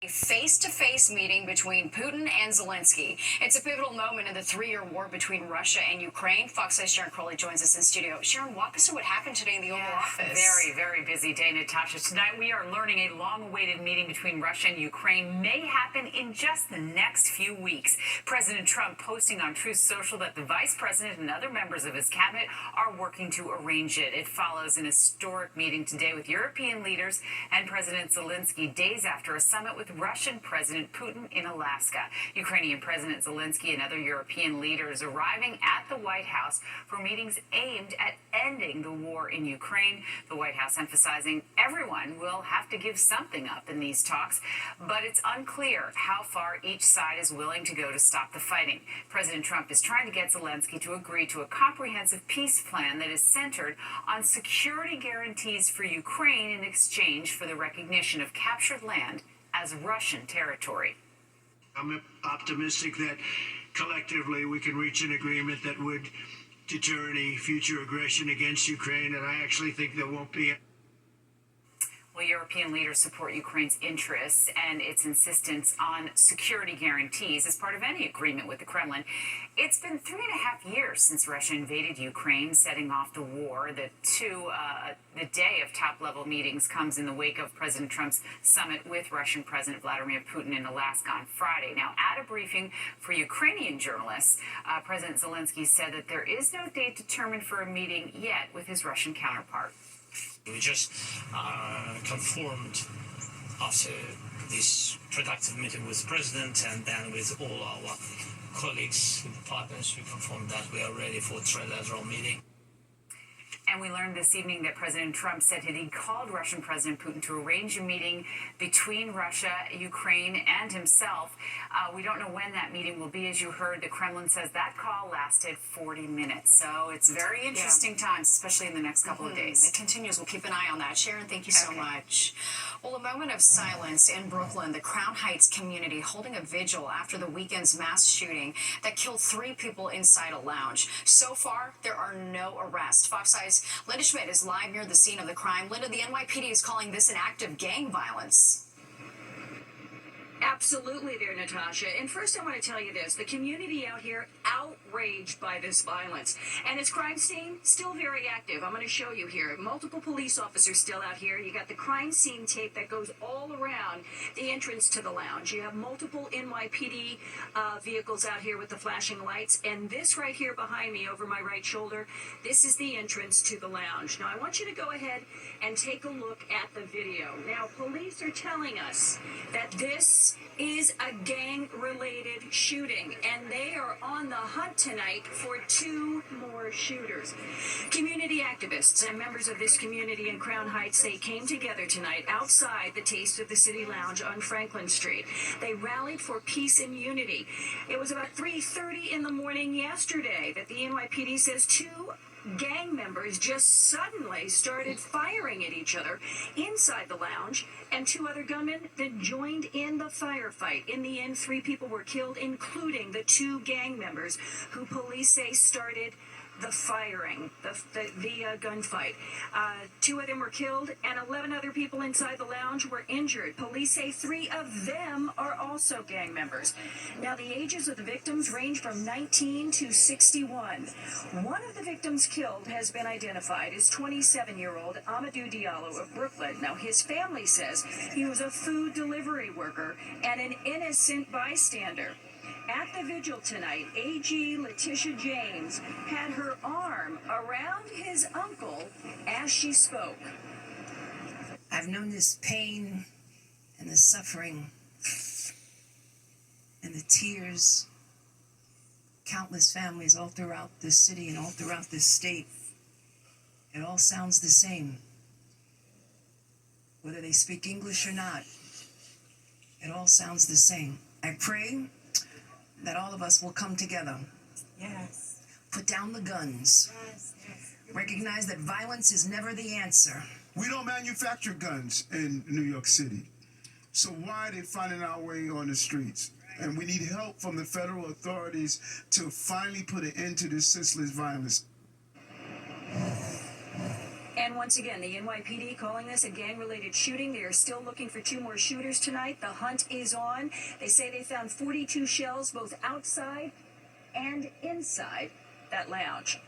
A face-to-face meeting between Putin and Zelensky. It's a pivotal moment in the three-year war between Russia and Ukraine. Fox 8's Sharon Crowley joins us in studio. Sharon, walk us through what happened today in the Oval Office. Very, very busy day, Natasha. Tonight we are learning a long-awaited meeting between Russia and Ukraine may happen in just the next few weeks. President Trump posting on Truth Social that the vice president and other members of his cabinet are working to arrange it. It follows an historic meeting today with European leaders and President Zelensky days after a summit with Russian President Putin in Alaska. Ukrainian President Zelensky and other European leaders arriving at the White House for meetings aimed at ending the war in Ukraine. The White House emphasizing everyone will have to give something up in these talks, but it's unclear how far each side is willing to go to stop the fighting. President Trump is trying to get Zelensky to agree to a comprehensive peace plan that is centered on security guarantees for Ukraine in exchange for the recognition of captured land as Russian territory. I'm optimistic that collectively we can reach an agreement that would deter any future aggression against Ukraine, and I actually think there won't be. Well, European leaders support Ukraine's interests and its insistence on security guarantees as part of any agreement with the Kremlin. It's been 3.5 years since Russia invaded Ukraine, setting off the war. The day of top-level meetings comes in the wake of President Trump's summit with Russian President Vladimir Putin in Alaska on Friday. Now, at a briefing for Ukrainian journalists, President Zelensky said that there is no date determined for a meeting yet with his Russian counterpart. We just confirmed after this productive meeting with the president and then with all our colleagues, with the partners, we confirmed that we are ready for a trilateral meeting. And we learned this evening that President Trump said that he called Russian President Putin to arrange a meeting between Russia, Ukraine, and himself. We don't know when that meeting will be. As you heard, the Kremlin says that call lasted 40 minutes. So it's very interesting times, especially in the next couple of days. It continues. We'll keep an eye on that. Sharon, thank you so much. Well, a moment of silence in Brooklyn, the Crown Heights community holding a vigil after the weekend's mass shooting that killed 3 people inside a lounge. So far, there are no arrests. Fox 8's Linda Schmidt is live near the scene of the crime. Linda, the NYPD is calling this an act of gang violence. Absolutely there, Natasha. And first I want to tell you this. The community out here outraged by this violence. And its crime scene still very active. I'm going to show you here. Multiple police officers still out here. You got the crime scene tape that goes all around the entrance to the lounge. You have multiple NYPD vehicles out here with the flashing lights. And this right here behind me over my right shoulder, this is the entrance to the lounge. Now I want you to go ahead and take a look at the video. Now police are telling us that this is a gang-related shooting, and they are on the hunt tonight for 2 more shooters. Community activists and members of this community in Crown Heights, they came together tonight outside the Taste of the City Lounge on Franklin Street. They rallied for peace and unity. It was about 3:30 in the morning yesterday that the NYPD says 2 gang members just suddenly started firing at each other inside the lounge, and 2 other gunmen then joined in the firefight. In the end, 3 people were killed, including the 2 gang members who police say started the firing, the gunfight. 2 of them were killed, and 11 other people inside the lounge were injured. Police say 3 of them are also gang members. Now, the ages of the victims range from 19 to 61. One of the victims killed has been identified as 27-year-old Amadou Diallo of Brooklyn. Now, his family says he was a food delivery worker and an innocent bystander. At the vigil tonight, AG Letitia James had her arm around his uncle as she spoke. I've known this pain and the suffering and the tears, countless families all throughout this city and all throughout this state. It all sounds the same. Whether they speak English or not, it all sounds the same. I pray that all of us will come together. Yes. Put down the guns. Yes. Recognize that violence is never the answer. We don't manufacture guns in New York City. So why are they finding our way on the streets? And we need help from the federal authorities to finally put an end to this senseless violence. And once again, the NYPD calling this a gang-related shooting. They are still looking for 2 more shooters tonight. The hunt is on. They say they found 42 shells both outside and inside that lounge.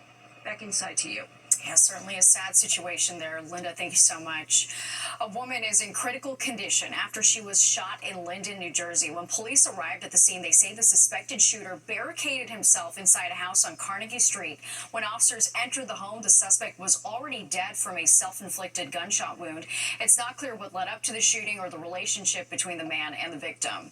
Back inside to you. Yeah, certainly a sad situation there. Linda, thank you so much. A woman is in critical condition after she was shot in Linden, New Jersey. When police arrived at the scene, they say the suspected shooter barricaded himself inside a house on Carnegie Street. When officers entered the home, the suspect was already dead from a self-inflicted gunshot wound. It's not clear what led up to the shooting or the relationship between the man and the victim.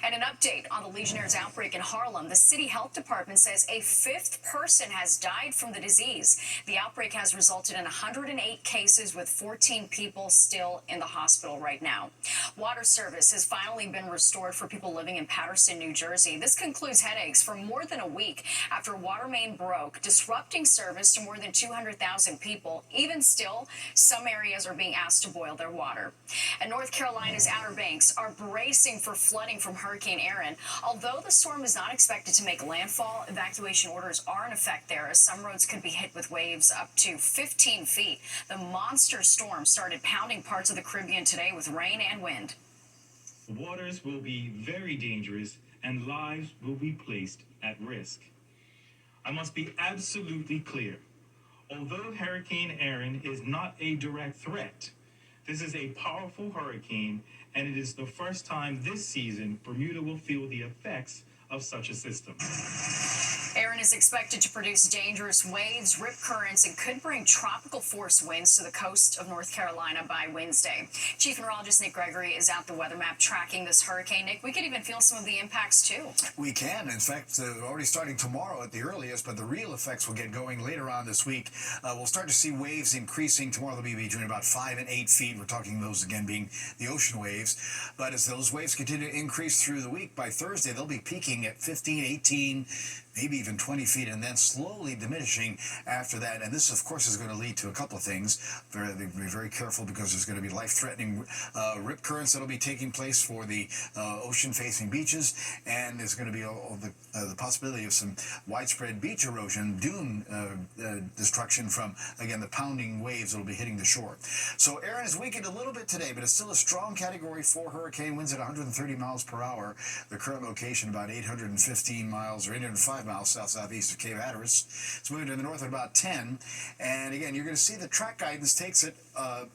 And an update on the Legionnaire's outbreak in Harlem. The city health department says a 5th person has died from the disease. The outbreak has resulted in 108 cases with 14 people still in the hospital right now. Water service has finally been restored for people living in Paterson, New Jersey. This concludes headaches for more than a week after a water main broke, disrupting service to more than 200,000 people. Even still, some areas are being asked to boil their water. And North Carolina's Outer Banks are bracing for flooding from Hurricane Erin. Although the storm is not expected to make landfall, evacuation orders are in effect there as some roads could be hit with waves up to 15 feet. The monster storm started pounding parts of the Caribbean today with rain and wind. Waters will be very dangerous and lives will be placed at risk. I must be absolutely clear. Although Hurricane Erin is not a direct threat, this is a powerful hurricane, and it is the first time this season Bermuda will feel the effects of such a system. Erin is expected to produce dangerous waves, rip currents, and could bring tropical force winds to the coast of North Carolina by Wednesday. Chief Meteorologist Nick Gregory is out the weather map tracking this hurricane. Nick, we could even feel some of the impacts too. We can. In fact, already starting tomorrow at the earliest, but the real effects will get going later on this week. We'll start to see waves increasing. Tomorrow they'll be between about 5 and 8 feet. We're talking those again being the ocean waves. But as those waves continue to increase through the week, by Thursday they'll be peaking at 15, 18, maybe even 20 feet, and then slowly diminishing after that. And this, of course, is going to lead to a couple of things. Be very careful because there's going to be life-threatening rip currents that will be taking place for the ocean-facing beaches, and there's going to be the possibility of some widespread beach erosion, dune destruction from, again, the pounding waves that will be hitting the shore. So Erin is weakened a little bit today, but it's still a strong Category 4 hurricane, winds at 130 miles per hour. The current location about 815 miles or 805 miles south-southeast of Cape Hatteras. It's moving to the north at about 10. And again, you're going to see the track guidance takes it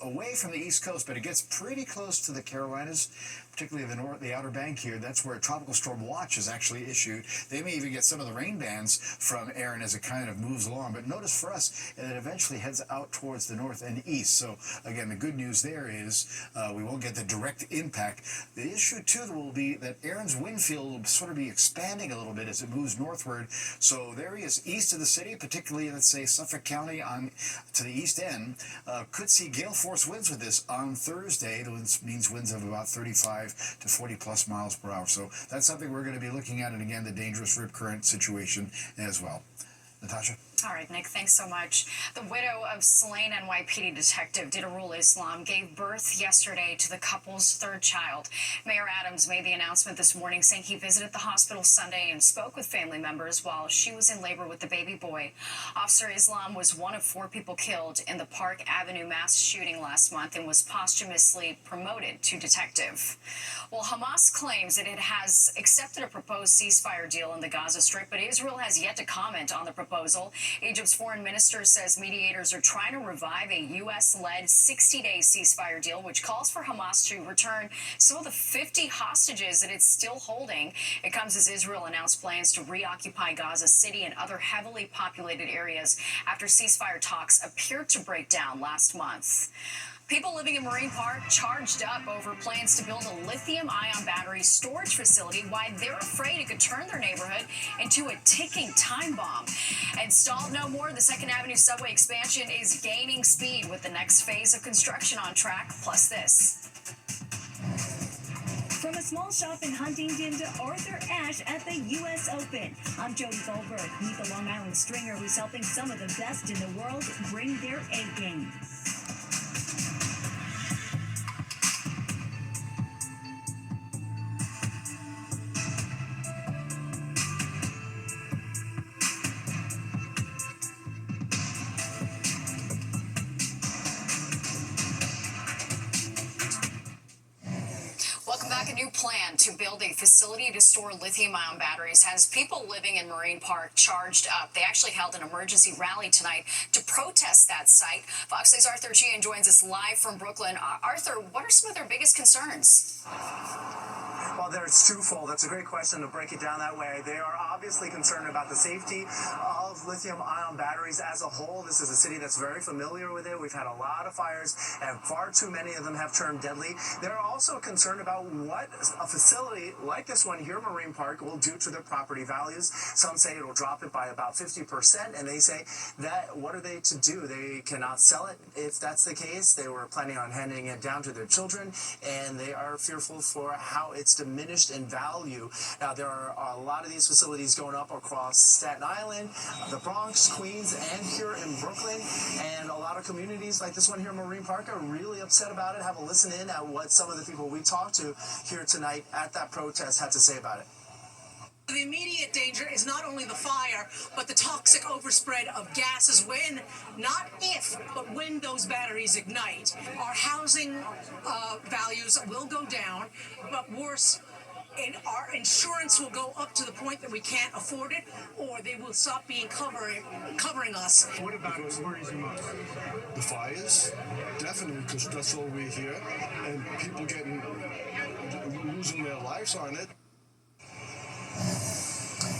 away from the East Coast, but it gets pretty close to the Carolinas, particularly the Outer Bank here. That's where a tropical storm watch is actually issued. They may even get some of the rain bands from Erin as it kind of moves along. But notice for us, it eventually heads out towards the north and east. So again, the good news there is we won't get the direct impact. The issue too will be that Erin's wind field will sort of be expanding a little bit as it moves northward. So the areas east of the city, particularly let's say Suffolk County on to the east end, could see gale force winds with this on Thursday. That means winds of about 35 to 40 plus miles per hour. So that's something we're going to be looking at, and again, the dangerous rip current situation as well. Natasha? All right, Nick, thanks so much. The widow of slain NYPD detective Didarul Islam gave birth yesterday to the couple's 3rd child. Mayor Adams made the announcement this morning saying he visited the hospital Sunday and spoke with family members while she was in labor with the baby boy. Officer Islam was one of 4 people killed in the Park Avenue mass shooting last month and was posthumously promoted to detective. Well, Hamas claims that it has accepted a proposed ceasefire deal in the Gaza Strip, but Israel has yet to comment on the proposal. Egypt's foreign minister says mediators are trying to revive a U.S.-led 60-day ceasefire deal, which calls for Hamas to return some of the 50 hostages that it's still holding. It comes as Israel announced plans to reoccupy Gaza City and other heavily populated areas after ceasefire talks appeared to break down last month. People living in Marine Park charged up over plans to build a lithium-ion battery storage facility, why they're afraid it could turn their neighborhood into a ticking time bomb. And stalled no more, the 2nd Avenue subway expansion is gaining speed with the next phase of construction on track, plus this. From a small shop in Huntington to Arthur Ashe at the U.S. Open, I'm Jody Goldberg. Meet the Long Island stringer who's helping some of the best in the world bring their A game. back, a new plan to build a facility to store lithium-ion batteries has people living in Marine Park charged up. They actually held an emergency rally tonight to protest that site. Fox 6's Arthur Sheehan joins us live from Brooklyn. Arthur, what are some of their biggest concerns? Well, there's twofold. That's a great question to break it down that way. They are obviously concerned about the safety of lithium-ion batteries as a whole. This is a city that's very familiar with it. We've had a lot of fires, and far too many of them have turned deadly. They're also concerned about what a facility like this one here, Marine Park, will do to their property values. Some say it will drop it by about 50%, and they say that what are they to do? They cannot sell it. If that's the case, they were planning on handing it down to their children, and they are fearful for how it's diminished in value. Now, there are a lot of these facilities going up across Staten Island, the Bronx, Queens, and here in Brooklyn, and a lot of communities like this one here in Marine Park are really upset about it. Have a listen in at what some of the people we talked to here tonight at that protest had to say about it. The immediate danger is not only the fire, but the toxic overspread of gases when, not if, but when those batteries ignite. Our housing values will go down, but worse, our insurance will go up to the point that we can't afford it, or they will stop being covering us. What about worries you most? The fires, definitely, because that's all we hear, and people losing their lives on it.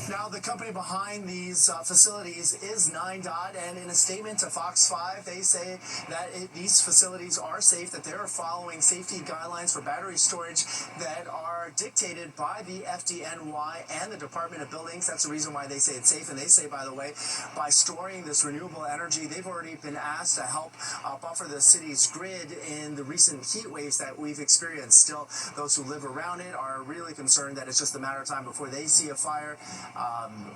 Now, the company behind these facilities is 9DOT, and in a statement to Fox 5, they say that these facilities are safe, that they're following safety guidelines for battery storage that are dictated by the FDNY and the Department of Buildings. That's the reason why they say it's safe. And they say, by the way, by storing this renewable energy, they've already been asked to help buffer the city's grid in the recent heat waves that we've experienced. Still, those who live around it are really concerned that it's just a matter of time before they see a fire.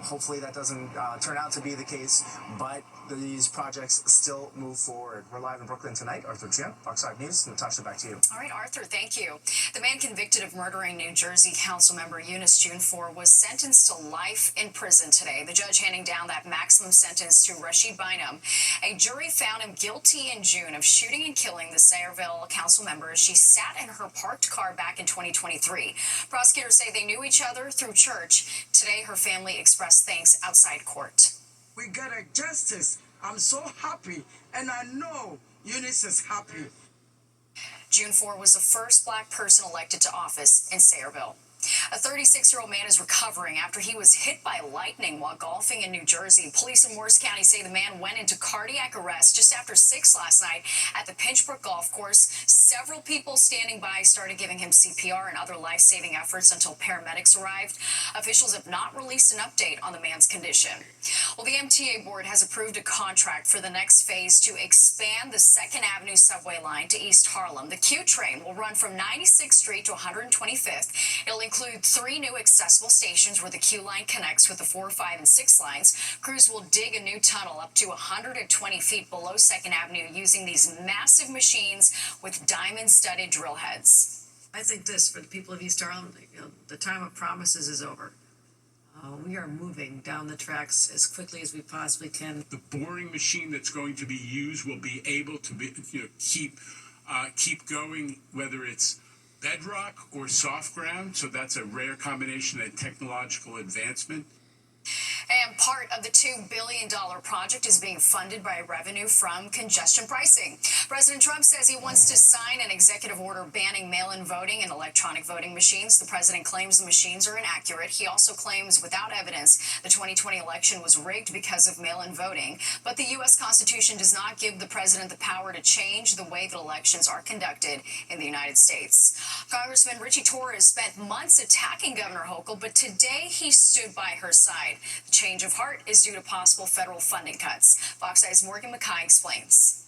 Hopefully that doesn't turn out to be the case, but these projects still move forward. We're live in Brooklyn tonight. Arthur Sheehan, Fox 5 News. Natasha, back to you. All right, Arthur, thank you. The man convicted of murdering New Jersey Councilmember Eunice June4 was sentenced to life in prison today. The judge handing down that maximum sentence to Rashid Bynum. A jury found him guilty in June of shooting and killing the Sayreville council member as she sat in her parked car back in 2023. Prosecutors say they knew each other through church. Today, her family expressed thanks outside court. We got a justice. I'm so happy, and I know Eunice is happy. June4 was the first black person elected to office in Sayreville. A 36-year-old man is recovering after he was hit by lightning while golfing in New Jersey. Police in Morris County say the man went into cardiac arrest just after 6 last night at the Pinchbrook Golf Course. Several people standing by started giving him CPR and other life-saving efforts until paramedics arrived. Officials have not released an update on the man's condition. Well, the MTA board has approved a contract for the next phase to expand the 2nd Avenue subway line to East Harlem. The Q train will run from 96th Street to 125th. It'll include 3 new accessible stations where the Q line connects with the 4, 5, and 6 lines. Crews will dig a new tunnel up to 120 feet below 2nd Avenue using these massive machines with diamond-studded drill heads. I think this, for the people of East Harlem, the time of promises is over. We are moving down the tracks as quickly as we possibly can. The boring machine that's going to be used will be able to keep going, whether it's bedrock or soft ground. So that's a rare combination of technological advancement. And part of the $2 billion project is being funded by revenue from congestion pricing. President Trump says he wants to sign an executive order banning mail-in voting and electronic voting machines. The president claims the machines are inaccurate. He also claims without evidence the 2020 election was rigged because of mail-in voting. But the U.S. Constitution does not give the president the power to change the way that elections are conducted in the United States. Congressman Richie Torres spent months attacking Governor Hochul, but today he stood by her side. The change of heart is due to possible federal funding cuts. Fox 5's Morgan McKay explains.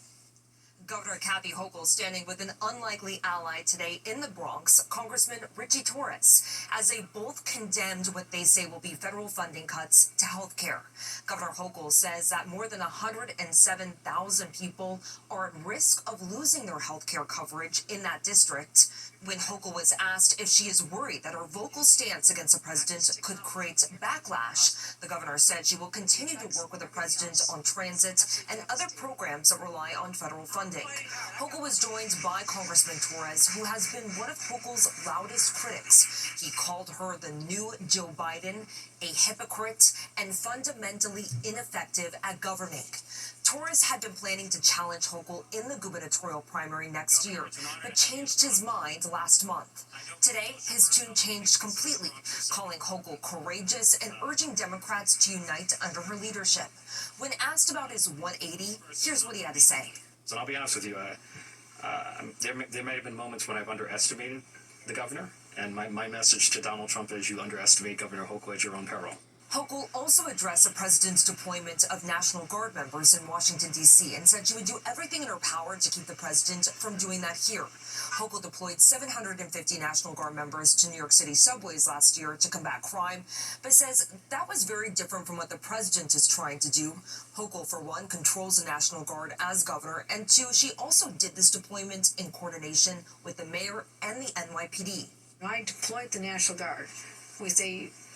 Governor Kathy Hochul standing with an unlikely ally today in the Bronx, Congressman Richie Torres, as they both condemned what they say will be federal funding cuts to health care. Governor Hochul says that more than 107,000 people are at risk of losing their health care coverage in that district. When Hochul was asked if she is worried that her vocal stance against the president could create backlash, the governor said she will continue to work with the president on transit and other programs that rely on federal funding. Hochul was joined by Congressman Torres, who has been one of Hochul's loudest critics. He called her the new Joe Biden, a hypocrite, and fundamentally ineffective at governing. Torres had been planning to challenge Hochul in the gubernatorial primary next year, but changed his mind last month. Today, his tune changed completely, calling Hochul courageous and urging Democrats to unite under her leadership. When asked about his 180, here's what he had to say. So I'll be honest with you, there may have been moments when I've underestimated the governor, and my message to Donald Trump is you underestimate Governor Hochul at your own peril. Hochul also addressed the president's deployment of National Guard members in Washington, D.C., and said she would do everything in her power to keep the president from doing that here. Hochul deployed 750 National Guard members to New York City subways last year to combat crime, but says that was very different from what the president is trying to do. Hochul, for one, controls the National Guard as governor, and two, she also did this deployment in coordination with the mayor and the NYPD. I deployed the National Guard with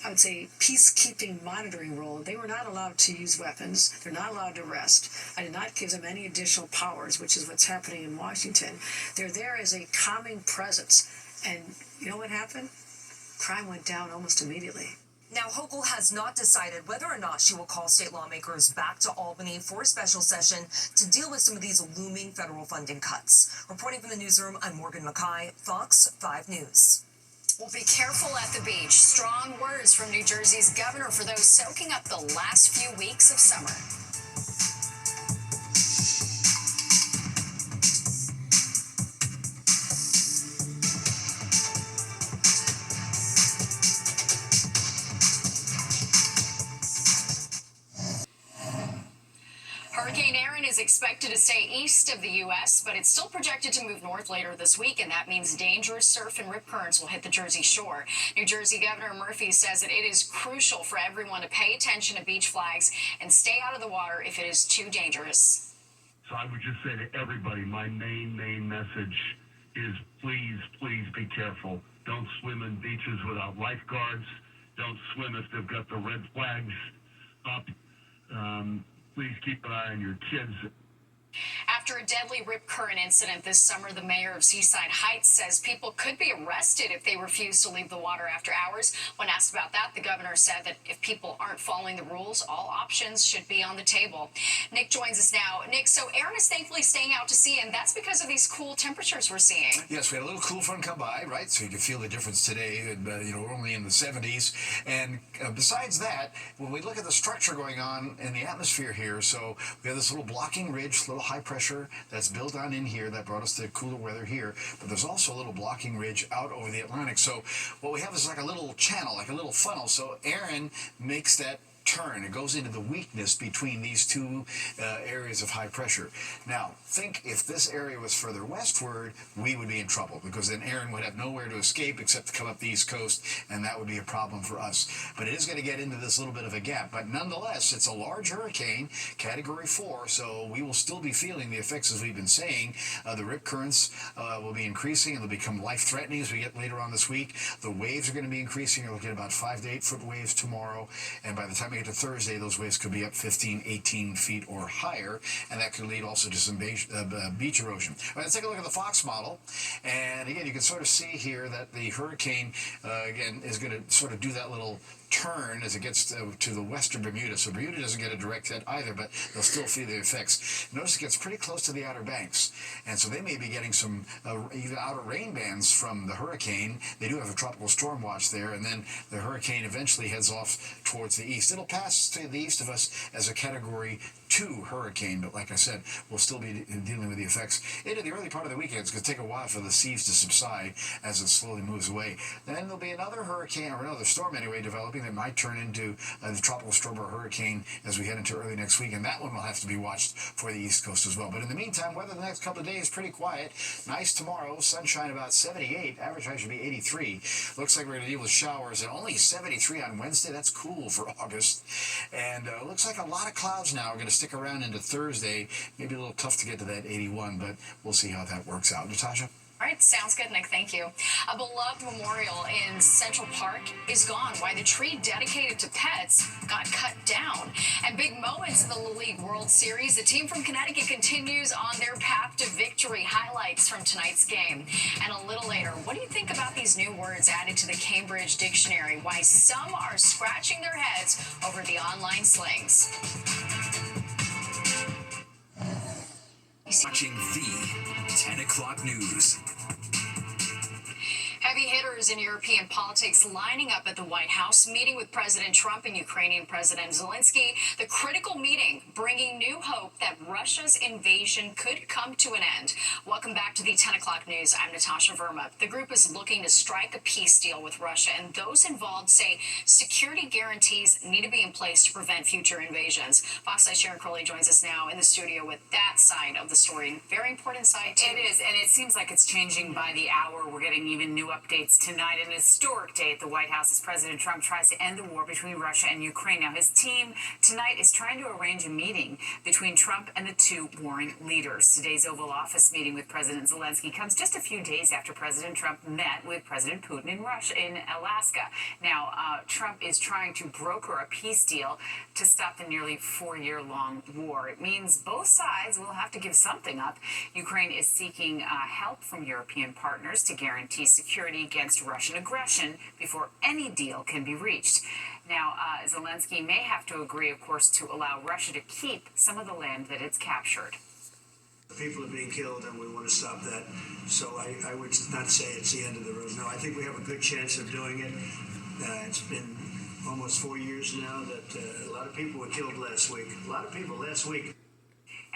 I would say, peacekeeping monitoring role. They were not allowed to use weapons. They're not allowed to arrest. I did not give them any additional powers, which is what's happening in Washington. They're there as a calming presence. And you know what happened? Crime went down almost immediately. Now, Hochul has not decided whether or not she will call state lawmakers back to Albany for a special session to deal with some of these looming federal funding cuts. Reporting from the newsroom, I'm Morgan Mackay, Fox 5 News. Well, be careful at the beach. Strong words from New Jersey's governor for those soaking up the last few weeks of summer. Hurricane Erin is expected to stay east of the U.S., but it's still projected to move north later this week, and that means dangerous surf and rip currents will hit the Jersey shore. New Jersey Governor Murphy says that it is crucial for everyone to pay attention to beach flags and stay out of the water if it is too dangerous. So I would just say to everybody, my main message is please be careful. Don't swim in beaches without lifeguards. Don't swim if they've got the red flags up. Please keep an eye on your kids. After a deadly rip current incident this summer, the mayor of Seaside Heights says people could be arrested if they refuse to leave the water after hours. When asked about that, the governor said that if people aren't following the rules, all options should be on the table. Nick joins us now. Nick, so Erin is thankfully staying out to sea, and that's because of these cool temperatures we're seeing. Yes, we had a little cool front come by, right? So you can feel the difference today. And, we're only in the 70s. And besides that, when we look at the structure going on in the atmosphere here, so we have this little blocking ridge, little high pressure that's built on in here that brought us to cooler weather here, but there's also a little blocking ridge out over the Atlantic. So what we have is like a little channel, like a little funnel. So Erin makes that turn. It goes into the weakness between these two areas of high pressure. Now, think if this area was further westward, we would be in trouble because then Erin would have nowhere to escape except to come up the East Coast, and that would be a problem for us. But it is going to get into this little bit of a gap. But nonetheless, it's a large hurricane, Category 4, so we will still be feeling the effects, as we've been saying. The rip currents will be increasing, and they'll become life-threatening as we get later on this week. The waves are going to be increasing. You're looking at about 5 to 8 foot waves tomorrow, and by the time we get to Thursday, those waves could be up 15, 18 feet or higher, and that could lead also to some beach erosion. All right, let's take a look at the Fox model, and again, you can sort of see here that the hurricane, again, is going to sort of do that little turn as it gets to the western Bermuda. So Bermuda doesn't get a direct hit either, but they'll still feel the effects. Notice it gets pretty close to the Outer Banks, and so they may be getting some even outer rain bands from the hurricane. They do have a tropical storm watch there, and then the hurricane eventually heads off towards the east. It'll pass to the east of us as a Category 2 hurricane, but like I said, we'll still be dealing with the effects into the early part of the weekend. It's going to take a while for the seas to subside as it slowly moves away. Then there'll be another hurricane, or another storm anyway, developing that might turn into the tropical storm or hurricane as we head into early next week, and that one will have to be watched for the East Coast as well. But in the meantime, weather the next couple of days is pretty quiet. Nice tomorrow, sunshine about 78, average high should be 83. Looks like we're going to deal with showers, and only 73 on Wednesday. That's cool for August. And looks like a lot of clouds now are going to stick around into Thursday. Maybe a little tough to get to that 81, but we'll see how that works out. Natasha? All All right, sounds good, Nick. Thank you. A beloved memorial in Central Park is gone. Why the tree dedicated to pets got cut down. And big moments in the Little League World Series. The team from Connecticut continues on their path to victory. Highlights from tonight's game. And a little later, what do you think about these new words added to the Cambridge Dictionary? Why some are scratching their heads over the online slings. Watching the 10 o'clock news. Heavy hitters in European politics lining up at the White House, meeting with President Trump and Ukrainian President Zelensky. The critical meeting bringing new hope that Russia's invasion could come to an end. Welcome back to the 10 o'clock news. I'm Natasha Verma. The group is looking to strike a peace deal with Russia, and those involved say security guarantees need to be in place to prevent future invasions. Fox 9's Sharon Crowley joins us now in the studio with that side of the story. Very important side, too. It is, and it seems like it's changing by the hour. We're getting even new updates tonight. An historic day at the White House as President Trump tries to end the war between Russia and Ukraine. Now, his team tonight is trying to arrange a meeting between Trump and the two warring leaders. Today's Oval Office meeting with President Zelensky comes just a few days after President Trump met with President Putin in Alaska. Now, Trump is trying to broker a peace deal to stop the nearly 4-year-long war. It means both sides will have to give something up. Ukraine is seeking help from European partners to guarantee security against Russian aggression before any deal can be reached. Now, Zelensky may have to agree, of course, to allow Russia to keep some of the land that it's captured. People are being killed, and we want to stop that. So I would not say it's the end of the road. No, I think we have a good chance of doing it. It's been almost 4 years now that a lot of people were killed last week. A lot of people last week.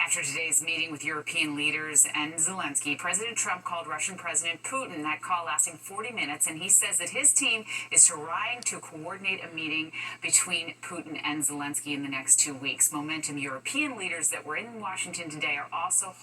After today's meeting with European leaders and Zelensky, President Trump called Russian President Putin. That call lasting 40 minutes, and he says that his team is trying to coordinate a meeting between Putin and Zelensky in the next 2 weeks. Momentum European leaders that were in Washington today are also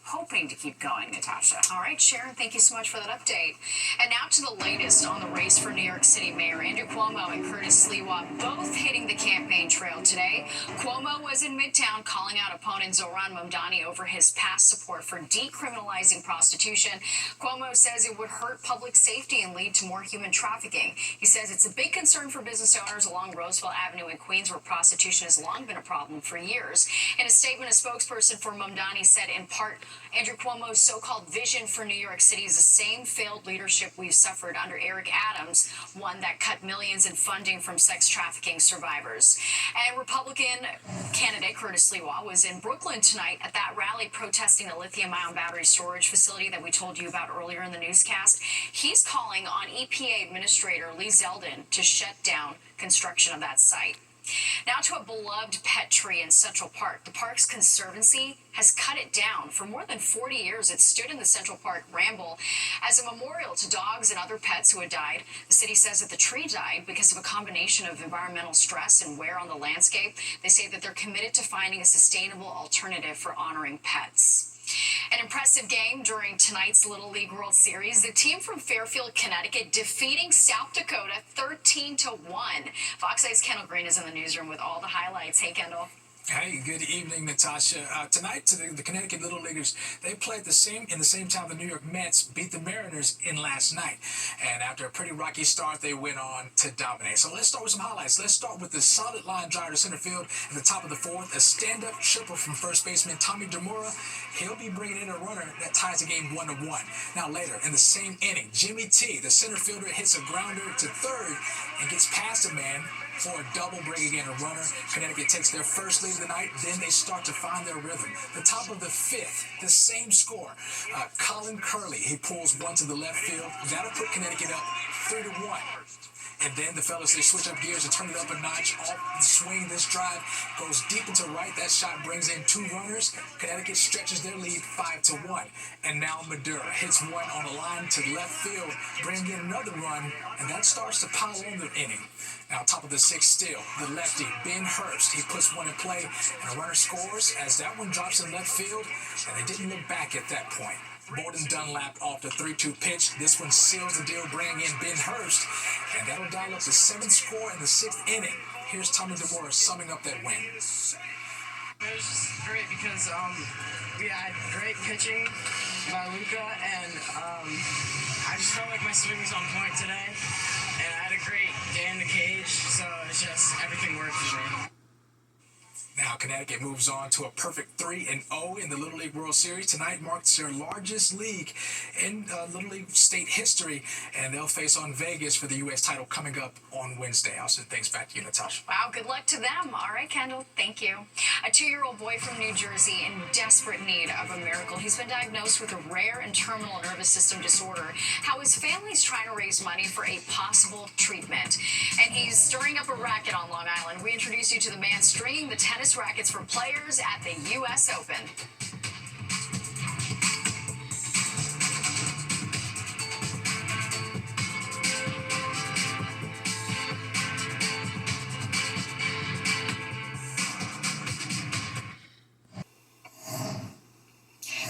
hoping to keep going, Natasha. All right, Sharon, thank you so much for that update. And now to the latest on the race for New York City Mayor Andrew Cuomo and Curtis Sliwa, both hitting the campaign trail today. Cuomo was in Midtown calling out opponent Zohran Mamdani over his past support for decriminalizing prostitution. Cuomo says it would hurt public safety and lead to more human trafficking. He says it's a big concern for business owners along Roosevelt Avenue in Queens, where prostitution has long been a problem for years. In a statement, a spokesperson for Mamdani said, in part, Andrew Cuomo's so-called vision for New York City is the same failed leadership we've suffered under Eric Adams, one that cut millions in funding from sex trafficking survivors. And Republican candidate Curtis Sliwa was in Brooklyn tonight at that rally protesting the lithium-ion battery storage facility that we told you about earlier in the newscast. He's calling on EPA Administrator Lee Zeldin to shut down construction of that site. Now to a beloved pet tree in Central Park. The park's conservancy has cut it down. For more than 40 years, it stood in the Central Park Ramble as a memorial to dogs and other pets who had died. The city says that the tree died because of a combination of environmental stress and wear on the landscape. They say that they're committed to finding a sustainable alternative for honoring pets. An impressive game during tonight's Little League World Series. The team from Fairfield, Connecticut, defeating South Dakota 13-1. Fox 8's Kendall Green is in the newsroom with all the highlights. Hey, Kendall. Hey, good evening, Natasha. Tonight, the Connecticut Little Leaguers, they played in the same time the New York Mets beat the Mariners in last night. And after a pretty rocky start, they went on to dominate. So let's start with some highlights. Let's start with the solid line drive to center field at the top of the fourth. A stand-up triple from first baseman Tommy DeMora. He'll be bringing in a runner that ties the game 1-1. Now later, in the same inning, Jimmy T, the center fielder, hits a grounder to third and gets past a man for a double, bring again a runner. Connecticut takes their first lead of the night. Then they start to find their rhythm. The top of the fifth, the same score. Colin Curley, he pulls one to the left field. That'll put Connecticut up 3-1. And then the fellas, they switch up gears and turn it up a notch. Off the swing, this drive goes deep into right. That shot brings in two runners. Connecticut stretches their lead 5-1. And now Madura hits one on the line to left field, bringing in another run, and that starts to pile on the inning. Now, top of the sixth still, the lefty, Ben Hurst. He puts one in play, and a runner scores as that one drops in left field, and they didn't look back at that point. Borden Dunlap off the 3-2 pitch. This one seals the deal, bringing in Ben Hurst, and that'll dial up the seventh score in the sixth inning. Here's Tommy DeMora summing up that win. It was just great because we had great pitching. by Luca, and I just felt like my swing was on point today, and I had a great day in the cage, so it's just everything worked for me. Now, Connecticut moves on to a perfect 3-0 in the Little League World Series. Tonight marks their largest league in Little League state history, and they'll face on Vegas for the U.S. title coming up on Wednesday. I'll send things back to you, Natasha. Wow, good luck to them. All right, Kendall, thank you. A 2-year-old boy from New Jersey in desperate need of a miracle. He's been diagnosed with a rare and terminal nervous system disorder. How his family's trying to raise money for a possible treatment. And he's stirring up a racket on Long Island. We introduce you to the man stringing the tennis rackets for players at the U.S. Open.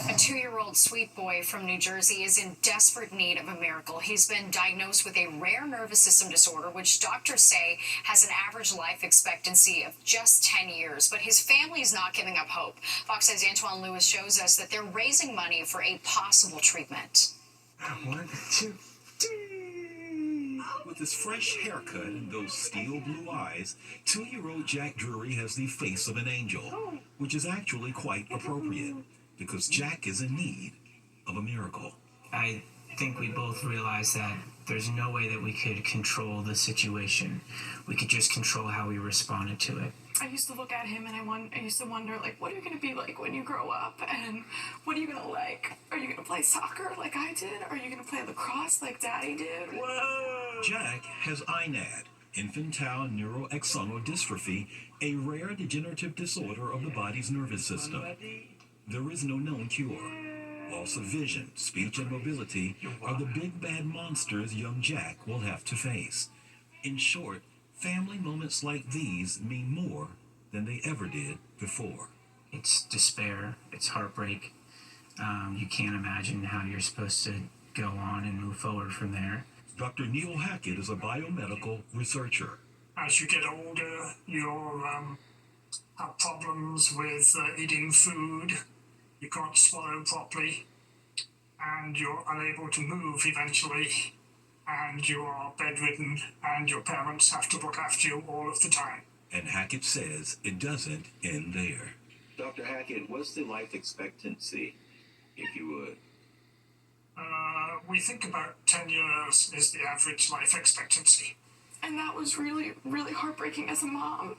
A 2-year-old sweet boy from New Jersey is in desperate need of a miracle. He's been diagnosed with a rare nervous system disorder, which doctors say has an average life expectancy of just 10 years. But his family is not giving up hope. Fox 5's Antoine Lewis shows us that they're raising money for a possible treatment. 1, 2, 3. With his fresh haircut and those steel blue eyes, 2-year-old Jack Drury has the face of an angel, which is actually quite appropriate, because Jack is in need of a miracle. I think we both realized that there's no way that we could control the situation. We could just control how we responded to it. I used to look at him and I used to wonder, like, what are you going to be like when you grow up? And what are you going to like? Are you going to play soccer like I did? Are you going to play lacrosse like Daddy did? Whoa! Jack has INAD, infantile neuroaxonal dystrophy, a rare degenerative disorder of the body's nervous system. There is no known cure. Loss of vision, speech, and mobility are the big bad monsters young Jack will have to face. In short, family moments like these mean more than they ever did before. It's despair, it's heartbreak. You can't imagine how you're supposed to go on and move forward from there. Dr. Neil Hackett is a biomedical researcher. As you get older, you'll have problems with eating food. You can't swallow properly, and you're unable to move eventually, and you are bedridden, and your parents have to look after you all of the time. And Hackett says it doesn't end there. Dr. Hackett, what's the life expectancy, if you would? We think about 10 years is the average life expectancy. And that was really, really heartbreaking as a mom.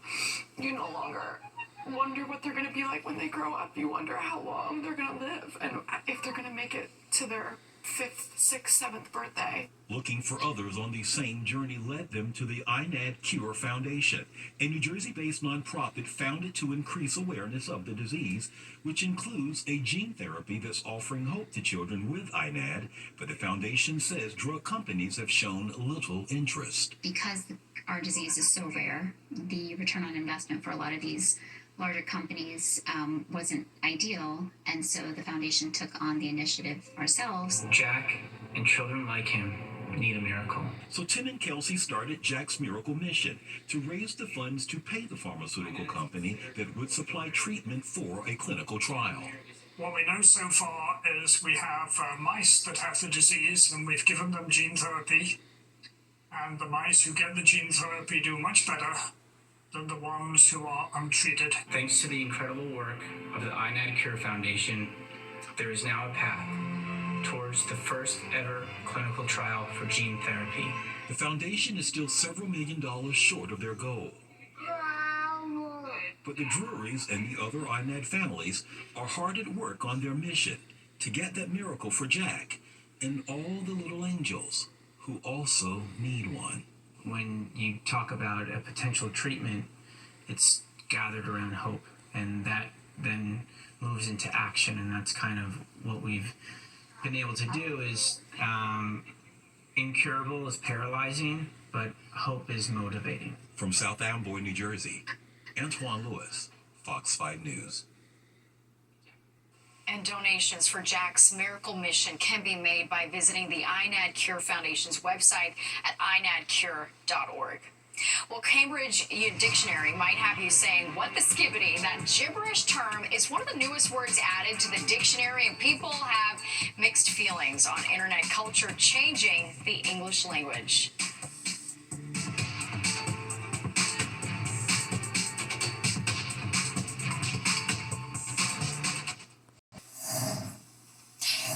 You no longer wonder what they're going to be like when they grow up. You wonder how long they're going to live and if they're going to make it to their 5th, 6th, 7th birthday. Looking for others on the same journey led them to the INAD Cure Foundation, a New Jersey-based nonprofit founded to increase awareness of the disease, which includes a gene therapy that's offering hope to children with INAD, but the foundation says drug companies have shown little interest. Because our disease is so rare, the return on investment for a lot of these larger companies wasn't ideal, and so the foundation took on the initiative ourselves. Jack and children like him need a miracle. So Tim and Kelsey started Jack's Miracle Mission to raise the funds to pay the pharmaceutical company that would supply treatment for a clinical trial. What we know so far is we have mice that have the disease, and we've given them gene therapy, and the mice who get the gene therapy do much better than the ones who are untreated. Thanks to the incredible work of the INAD Cure Foundation, there is now a path towards the first ever clinical trial for gene therapy. The foundation is still several $1 million short of their goal. But the Drurys and the other INAD families are hard at work on their mission to get that miracle for Jack and all the little angels who also need one. When you talk about a potential treatment, it's gathered around hope, and that then moves into action, and that's kind of what we've been able to do. Is incurable is paralyzing, but hope is motivating. From South Amboy, New Jersey, Antoine Lewis, Fox 5 News. And donations for Jack's Miracle Mission can be made by visiting the INAD Cure Foundation's website at inadcure.org. Well, Cambridge Dictionary might have you saying, what the skibbity? That gibberish term is one of the newest words added to the dictionary, and people have mixed feelings on internet culture changing the English language.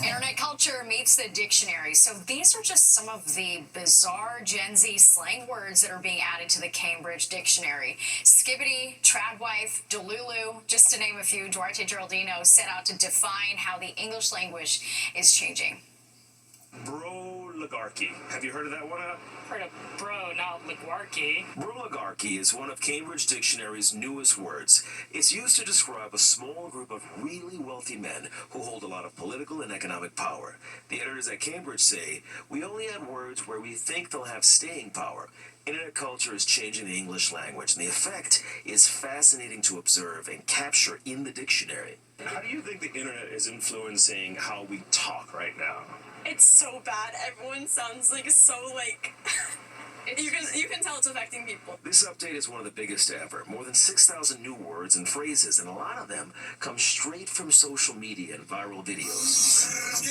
Internet culture meets the dictionary. So these are just some of the bizarre Gen Z slang words that are being added to the Cambridge Dictionary. Skibbity, tradwife, delulu, just to name a few. Duarte Geraldino set out to define how the English language is changing. Broligarchy. Have you heard of that one? Heard of bro, not ligarchy. Broligarchy is one of Cambridge Dictionary's newest words. It's used to describe a small group of really wealthy men who hold a lot of political and economic power. The editors at Cambridge say, we only add words where we think they'll have staying power. Internet culture is changing the English language, and the effect is fascinating to observe and capture in the dictionary. How do you think the internet is influencing how we talk right now? It's so bad. Everyone sounds you can tell it's affecting people. This update is one of the biggest ever. More than 6,000 new words and phrases, and a lot of them come straight from social media and viral videos.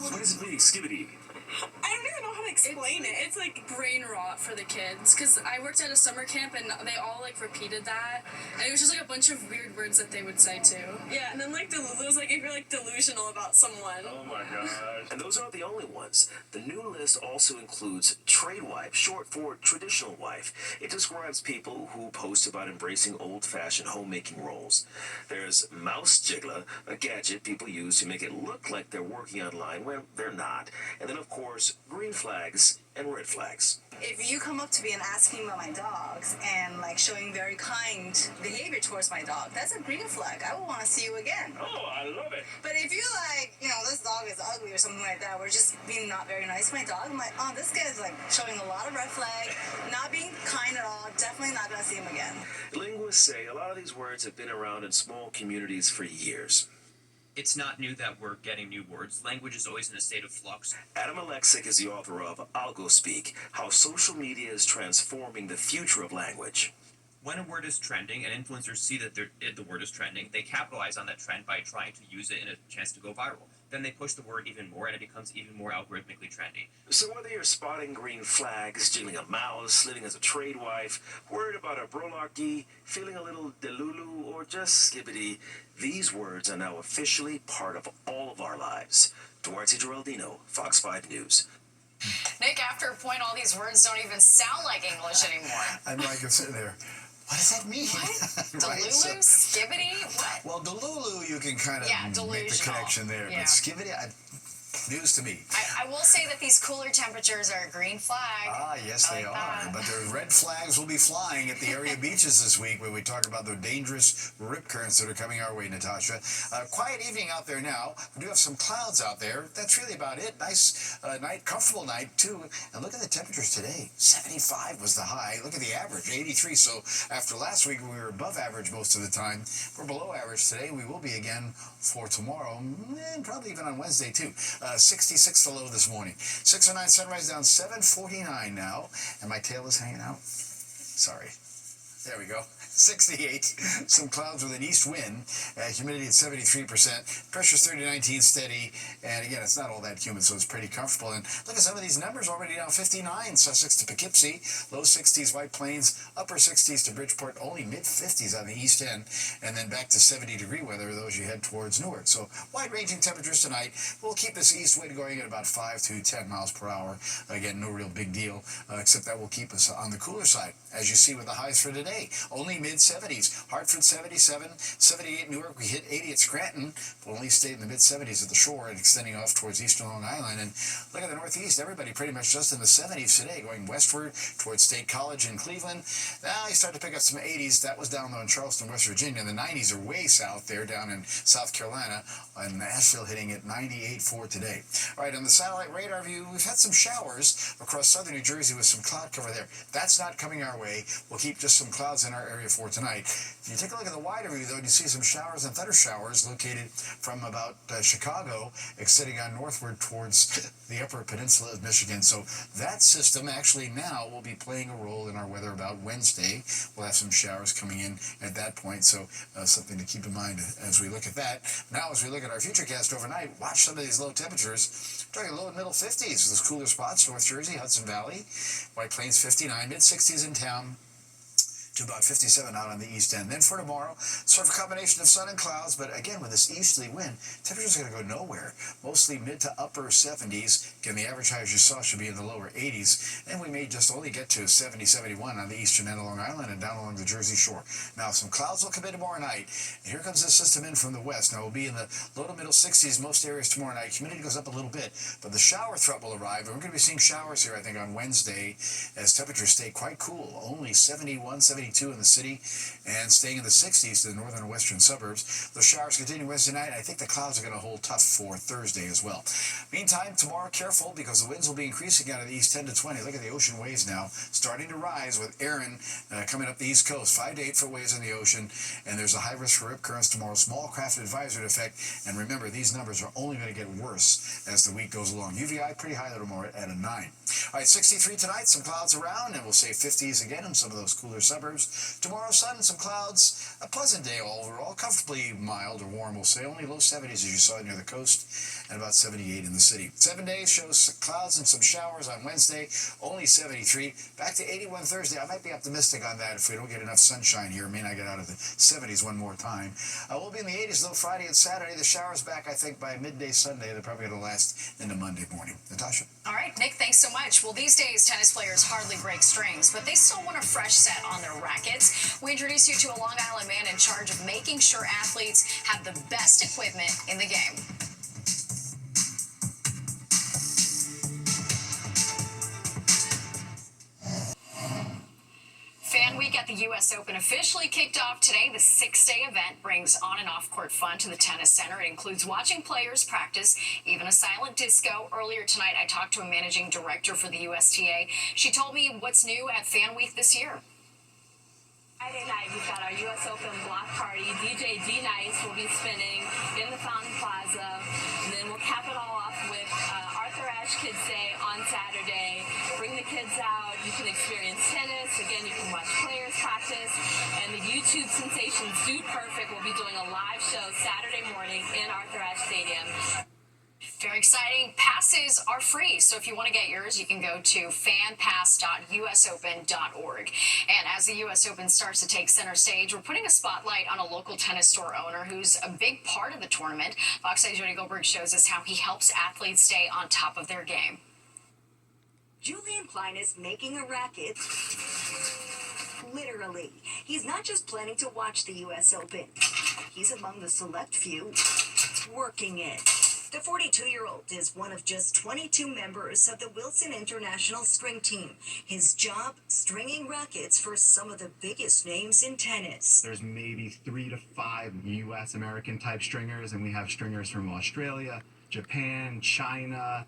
What does it mean, skibbity? I don't even know how to explain it. It's like brain rot for the kids. Because I worked at a summer camp and they all repeated that. And it was just a bunch of weird words that they would say too. Yeah, and then delulu was if you're delusional about someone. Oh my gosh. And those aren't the only ones. The new list also includes tradewife, short for traditional wife. It describes people who post about embracing old-fashioned homemaking roles. There's mouse jiggler, a gadget people use to make it look like they're working online when they're not. And then, of course, green flags and red flags. If you come up to me and ask me about my dogs and showing very kind behavior towards my dog, that's a green flag. I will want to see you again. Oh, I love it. But if you this dog is ugly or something like that, we're just being not very nice to my dog, I'm like, oh, this guy is showing a lot of red flag, not being kind at all, definitely not going to see him again. Linguists say a lot of these words have been around in small communities for years. It's not new that we're getting new words. Language is always in a state of flux. Adam Alexic is the author of AlgoSpeak, How Social Media is Transforming the Future of Language. When a word is trending and influencers see that the word is trending, they capitalize on that trend by trying to use it in a chance to go viral. Then they push the word even more and it becomes even more algorithmically trendy. So whether you're spotting green flags, jiggling a mouse, living as a trade wife, worried about a brolarchy, feeling a little delulu, or just skibbity, these words are now officially part of all of our lives. Duarte Geraldino, Fox 5 News. Nick, after a point, all these words don't even sound like English anymore. I'm sitting there. What does that mean? What? Right? Delulu? Skibbity? What? Well, delulu, you can kind of make the delusional. connection there. Yeah. But skibbity, news to me. I will say that these cooler temperatures are a green flag. Ah, yes, they are. But their red flags will be flying at the area beaches this week when we talk about the dangerous rip currents that are coming our way, Natasha. Quiet evening out there now. We do have some clouds out there. That's really about it. Nice night, comfortable night, too. And look at the temperatures today. 75 was the high. Look at the average, 83. So after last week, we were above average most of the time. We're below average today. We will be again for tomorrow, and probably even on Wednesday, too. 66 the low this morning. 6:09 sunrise down 7:49 now, and my tail is hanging out. Sorry. There we go. 68. Some clouds with an east wind. Humidity at 73%. Pressure's 30-19 steady. And again, it's not all that humid, so it's pretty comfortable. And look at some of these numbers already down 59. Sussex to Poughkeepsie. Low 60s, White Plains. Upper 60s to Bridgeport. Only mid-50s on the east end. And then back to 70-degree weather those you head towards Newark. So wide-ranging temperatures tonight. We'll keep this east wind going at about 5 to 10 miles per hour. Again, no real big deal, except that will keep us on the cooler side, as you see with the highs for today. Only mid-70s. Hartford 77, 78 Newark. We hit 80 at Scranton. We'll only stay in the mid-70s at the shore and extending off towards eastern Long Island. And look at the northeast. Everybody pretty much just in the 70s today, going westward towards State College in Cleveland. Now you start to pick up some 80s. That was down though in Charleston, West Virginia. The 90s are way south there, down in South Carolina. And Nashville hitting at 98.4 today. All right, on the satellite radar view, we've had some showers across southern New Jersey with some cloud cover there. That's not coming our way. We'll keep just some clouds in our area for tonight. If you take a look at the wider view, though, you see some showers and thunder showers located from about Chicago, extending on northward towards the upper peninsula of Michigan. So that system actually now will be playing a role in our weather about Wednesday. We'll have some showers coming in at that point, so something to keep in mind as we look at that. Now, as we look at our futurecast overnight, watch some of these low temperatures. We're talking low and middle 50s. Those cooler spots, North Jersey, Hudson Valley, White Plains 59, mid-60s in town, to about 57 out on the east end. Then for tomorrow, sort of a combination of sun and clouds, but again, with this easterly wind, temperatures are going to go nowhere. Mostly mid to upper 70s. Again, the average high, as you saw, should be in the lower 80s, and we may just only get to 70, 71 on the eastern end of Long Island and down along the Jersey Shore. Now, some clouds will come in tomorrow night, and here comes this system in from the west. Now, we'll be in the low to middle 60s most areas tomorrow night. Humidity goes up a little bit, but the shower threat will arrive, and we're going to be seeing showers here, I think, on Wednesday, as temperatures stay quite cool. Only 71, 72 in the city, and staying in the 60s to the northern and western suburbs. Those showers continue Wednesday night. I think the clouds are going to hold tough for Thursday as well. Meantime, tomorrow, careful, because the winds will be increasing out of the east 10 to 20. Look at the ocean waves now, starting to rise with Erin coming up the east coast. 5 to 8 foot waves in the ocean, and there's a high risk for rip currents tomorrow. Small craft advisory in effect, and remember, these numbers are only going to get worse as the week goes along. UVI pretty high tomorrow at a 9. All right, 63 tonight, some clouds around, and we'll say 50s again in some of those cooler suburbs. Tomorrow, sun and some clouds. A pleasant day overall, comfortably mild or warm, we'll say. Only low 70s as you saw near the coast, and about 78 in the city. 7 days shows clouds and some showers on Wednesday, only 73. Back to 81 Thursday. I might be optimistic on that if we don't get enough sunshine here. May not get out of the 70s one more time. We'll be in the 80s though Friday and Saturday. The showers back, I think, by midday Sunday. They're probably going to last into Monday morning. Natasha? All right, Nick, thanks so much. Well, these days, tennis players hardly break strings, but they still want a fresh set on their rackets. We introduce you to a Long Island man in charge of making sure athletes have the best equipment in the game. Fan Week at the U.S. Open officially kicked off today. The 6-day event brings on and off-court fun to the tennis center. It includes watching players practice, even a silent disco. Earlier tonight, I talked to a managing director for the USTA. She told me what's new at Fan Week this year. Friday night, we've got our U.S. Open block party. DJ D-Nice will be spinning in the Fountain Plaza. And then we'll cap it all off with Arthur Ashe Kids Day on Saturday. Bring the kids out. You can experience tennis. Again, you can watch players practice. And the YouTube sensation Dude Perfect will be doing a live show Saturday morning in Arthur Ashe Stadium. Very exciting. Passes are free, so if you want to get yours, you can go to fanpass.usopen.org. And as the U.S. Open starts to take center stage, we're putting a spotlight on a local tennis store owner who's a big part of the tournament. Fox 8's Jody Goldberg shows us how he helps athletes stay on top of their game. Julian Klein is making a racket. Literally. He's not just planning to watch the U.S. Open. He's among the select few working it. The 42-year-old is one of just 22 members of the Wilson International String Team. His job, stringing rackets for some of the biggest names in tennis. There's maybe 3 to 5 U.S. American type stringers, and we have stringers from Australia, Japan, China,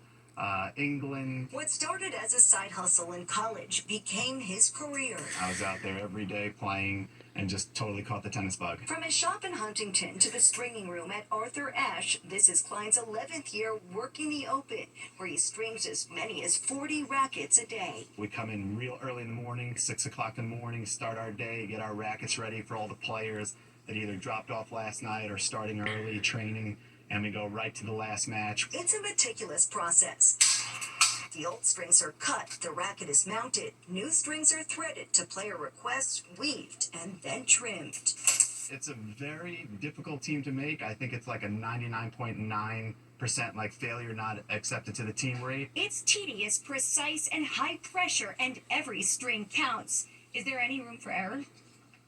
England. What started as a side hustle in college became his career. I was out there every day playing and just totally caught the tennis bug. From his shop in Huntington to the stringing room at Arthur Ashe, this is Klein's 11th year working the Open, where he strings as many as 40 rackets a day. We come in real early in the morning, 6 o'clock in the morning, start our day, get our rackets ready for all the players that either dropped off last night or starting early training, and we go right to the last match. It's a meticulous process. The old strings are cut, the racket is mounted, new strings are threaded to player requests, weaved, and then trimmed. It's a very difficult team to make. I think it's like a 99.9% like failure not accepted to the team rate. It's tedious, precise, and high pressure, and every string counts. Is there any room for error?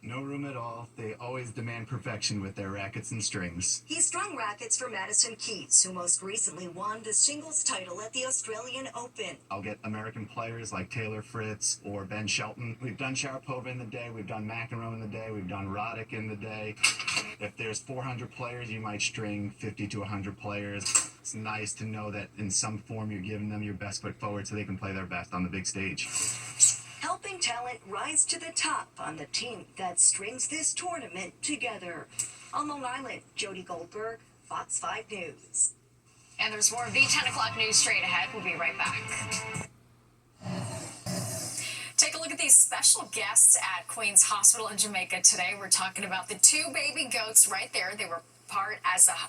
No room at all. They always demand perfection with their rackets and strings. He strung rackets for Madison Keys, who most recently won the singles title at the Australian Open. I'll get American players like Taylor Fritz or Ben Shelton. We've done Sharapova in the day, we've done McEnroe in the day, we've done Roddick in the day. If there's 400 players, you might string 50 to 100 players. It's nice to know that in some form you're giving them your best foot forward so they can play their best on the big stage. helping talent rise to the top on the team that strings this tournament together. On Long Island, Jody Goldberg, Fox 5 News. And there's more of the 10 o'clock news straight ahead. We'll be right back. Take a look at these special guests at Queen's Hospital in Jamaica today. We're talking about the two baby goats right there. They were part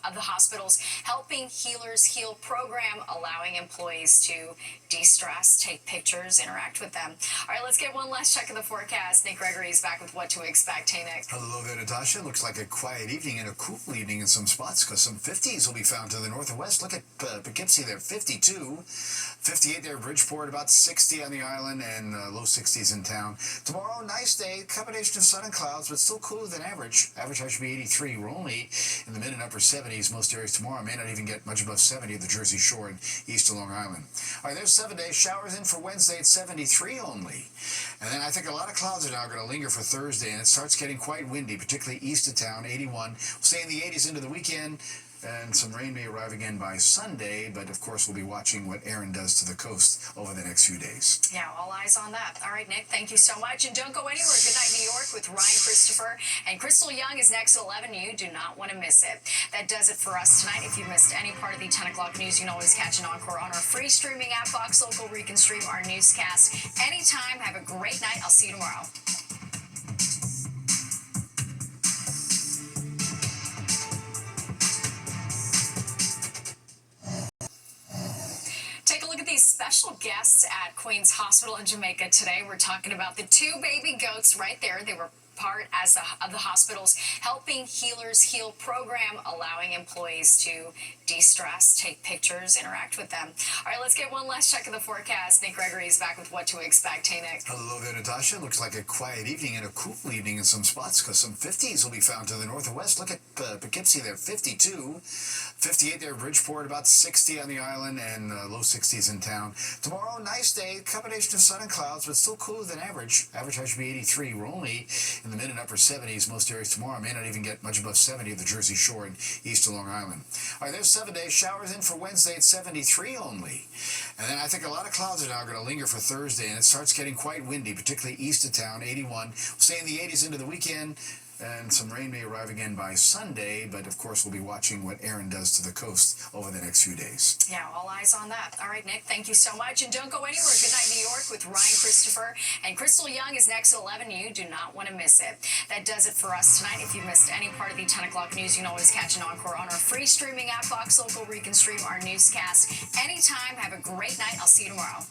of the hospital's Helping Healers Heal program, allowing employees to de-stress, take pictures, interact with them. All right, let's get one last check of the forecast. Nick Gregory is back with what to expect. Hey, Nick. Hello there, Natasha. Looks like a quiet evening and a cool evening in some spots because some 50s will be found to the north and west. Look at Poughkeepsie there, 52. 58 there, Bridgeport, about 60 on the island, and low 60s in town. Tomorrow, nice day, combination of sun and clouds, but still cooler than average. Average high should be 83. We're only in the mid and upper 70s. Most areas tomorrow may not even get much above 70 at the Jersey Shore and east of Long Island. All right, there's 7 days. Showers in for Wednesday at 73 only. And then I think a lot of clouds are now going to linger for Thursday, and it starts getting quite windy, particularly east of town, 81. We'll stay in the 80s into the weekend. And some rain may arrive again by Sunday, but of course we'll be watching what Aaron does to the coast over the next few days. Yeah, all eyes on that. All right, Nick, thank you so much. And don't go anywhere. Good night, New York, with Ryan Christopher. And Crystal Young is next at 11. You do not want to miss it. That does it for us tonight. If you missed any part of the 10 o'clock news, you can always catch an encore on our free streaming app, Fox Local, where you can stream our newscast anytime. Have a great night. I'll see you tomorrow. Special guests at Queen's Hospital in Jamaica today. We're talking about the two baby goats right there. They were part of the hospital's Helping Healers Heal program, allowing employees to de-stress, take pictures, interact with them. All right, let's get one last check of the forecast. Nick Gregory is back with what to expect. Hey, Nick. Hello there, Natasha. Looks like a quiet evening and a cool evening in some spots because some 50s will be found to the north and west. Look at Poughkeepsie there, 52. 58 there, Bridgeport, about 60 on the island, and low 60s in town. Tomorrow, nice day, combination of sun and clouds, but still cooler than average. Average high should be 83. We're only in the mid and upper 70s. Most areas tomorrow may not even get much above 70 at the Jersey Shore and east of Long Island. All right, there's 7 days. Showers in for Wednesday at 73 only. And then I think a lot of clouds are now going to linger for Thursday, and it starts getting quite windy, particularly east of town, 81. We'll stay in the 80s into the weekend. And some rain may arrive again by Sunday, but of course we'll be watching what Aaron does to the coast over the next few days. Yeah, all eyes on that. All right, Nick, thank you so much. And don't go anywhere. Good night, New York, with Ryan Christopher. And Crystal Young is next at 11. You do not want to miss it. That does it for us tonight. If you missed any part of the 10 o'clock news, you can always catch an encore on our free streaming app, Fox Local, where you can stream our newscast anytime. Have a great night. I'll see you tomorrow.